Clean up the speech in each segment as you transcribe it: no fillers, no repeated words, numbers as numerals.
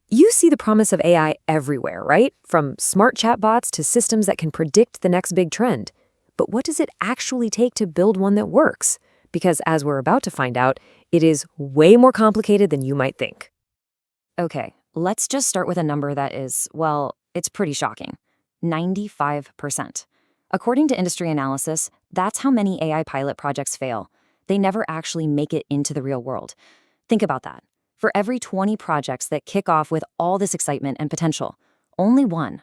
You see the promise of AI everywhere, right? From smart chatbots to systems that can predict the next big trend. But what does it actually take to build one that works? Because as we're about to find out, it is way more complicated than you might think. Okay, let's just start with a number that is, well, it's pretty shocking. 95%. According to industry analysis, that's how many AI pilot projects fail. They never actually make it into the real world. Think about that. For every 20 projects that kick off with all this excitement and potential, only one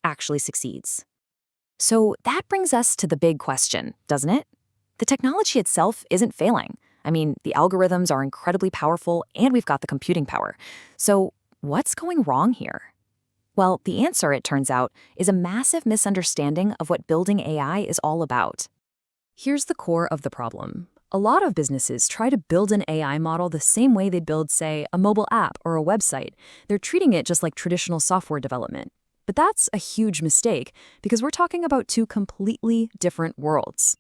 actually succeeds. So that brings us to the big question, doesn't it? The technology itself isn't failing. I mean, the algorithms are incredibly powerful and we've got the computing power. So what's going wrong here? Well, the answer, it turns out, is a massive misunderstanding of what building AI is all about. Here's the core of the problem. A lot of businesses try to build an AI model the same way they'd build, say, a mobile app or a website. They're treating it just like traditional software development. But that's a huge mistake because we're talking about two completely different worlds.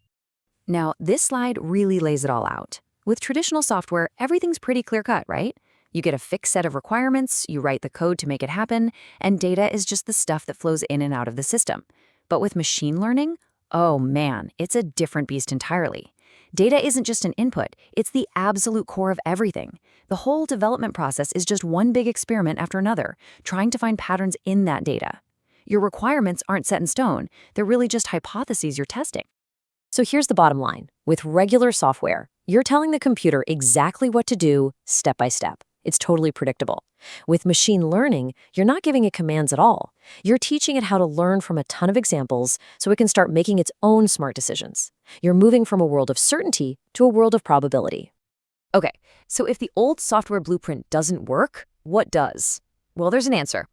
Now, this slide really lays it all out. With traditional software, everything's pretty clear-cut, right? You get a fixed set of requirements, you write the code to make it happen, and data is just the stuff that flows in and out of the system. But with machine learning, oh man, it's a different beast entirely. Data isn't just an input, it's the absolute core of everything. The whole development process is just one big experiment after another, trying to find patterns in that data. Your requirements aren't set in stone, they're really just hypotheses you're testing. So here's the bottom line. With regular software, you're telling the computer exactly what to do step by step. It's totally predictable. With machine learning, you're not giving it commands at all. You're teaching it how to learn from a ton of examples so it can start making its own smart decisions. You're moving from a world of certainty to a world of probability. Okay, so if the old software blueprint doesn't work, what does? Well, there's an answer.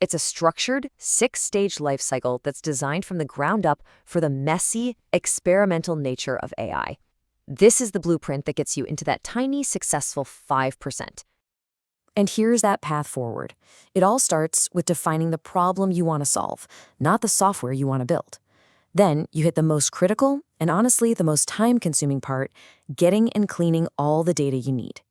It's a structured, 6-stage life cycle that's designed from the ground up for the messy, experimental nature of AI. This is the blueprint that gets you into that tiny, successful 5%. And here's that path forward. It all starts with defining the problem you want to solve, not the software you want to build. Then you hit the most critical, and honestly the most time-consuming part, getting and cleaning all the data you need.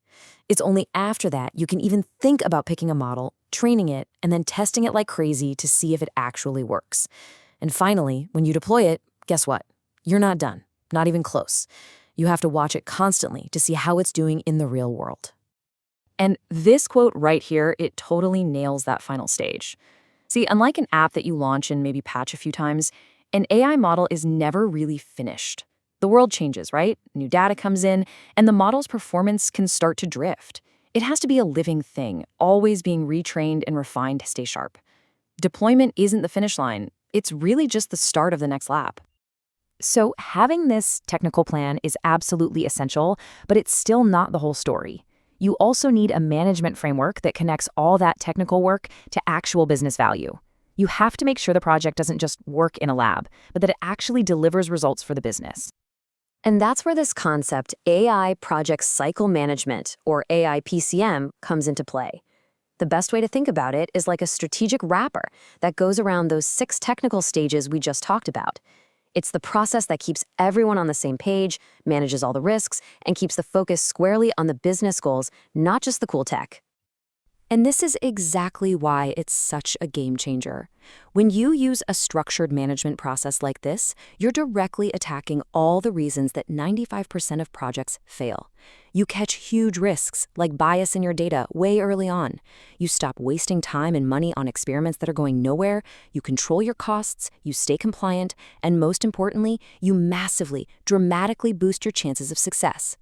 It's only after that you can even think about picking a model, training it, and then testing it like crazy to see if it actually works. And finally, when you deploy it, guess what? You're not done, not even close. You have to watch it constantly to see how it's doing in the real world. And this quote right here, it totally nails that final stage. See, unlike an app that you launch and maybe patch a few times, an AI model is never really finished. The world changes, right? New data comes in, and the model's performance can start to drift. It has to be a living thing, always being retrained and refined to stay sharp. Deployment isn't the finish line. It's really just the start of the next lap. So having this technical plan is absolutely essential, but it's still not the whole story. You also need a management framework that connects all that technical work to actual business value. You have to make sure the project doesn't just work in a lab, but that it actually delivers results for the business. And that's where this concept, AI Project Cycle Management, or AI PCM, comes into play. The best way to think about it is like a strategic wrapper that goes around those 6 technical stages we just talked about. It's the process that keeps everyone on the same page, manages all the risks, and keeps the focus squarely on the business goals, not just the cool tech. And this is exactly why it's such a game changer. When you use a structured management process like this, you're directly attacking all the reasons that 95% of projects fail. You catch huge risks, like bias in your data, way early on. You stop wasting time and money on experiments that are going nowhere, you control your costs, you stay compliant, and most importantly, you massively, dramatically boost your chances of success.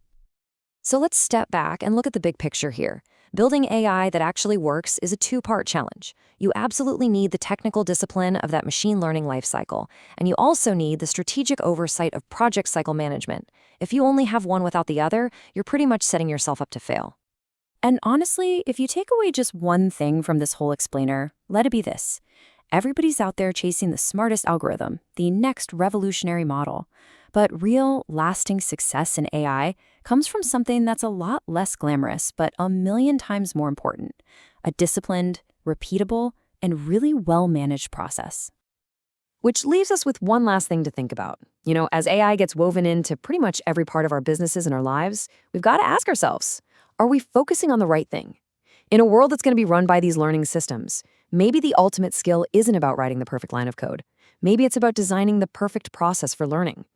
So let's step back and look at the big picture here. Building AI that actually works is a 2-part challenge. You absolutely need the technical discipline of that machine learning lifecycle, and you also need the strategic oversight of project cycle management. If you only have one without the other, you're pretty much setting yourself up to fail. And honestly, if you take away just one thing from this whole explainer, let it be this. Everybody's out there chasing the smartest algorithm, the next revolutionary model. But real, lasting success in AI comes from something that's a lot less glamorous, but a million times more important: a disciplined, repeatable, and really well-managed process. Which leaves us with one last thing to think about. You know, as AI gets woven into pretty much every part of our businesses and our lives, we've got to ask ourselves, are we focusing on the right thing? In a world that's going to be run by these learning systems, maybe the ultimate skill isn't about writing the perfect line of code. Maybe it's about designing the perfect process for learning.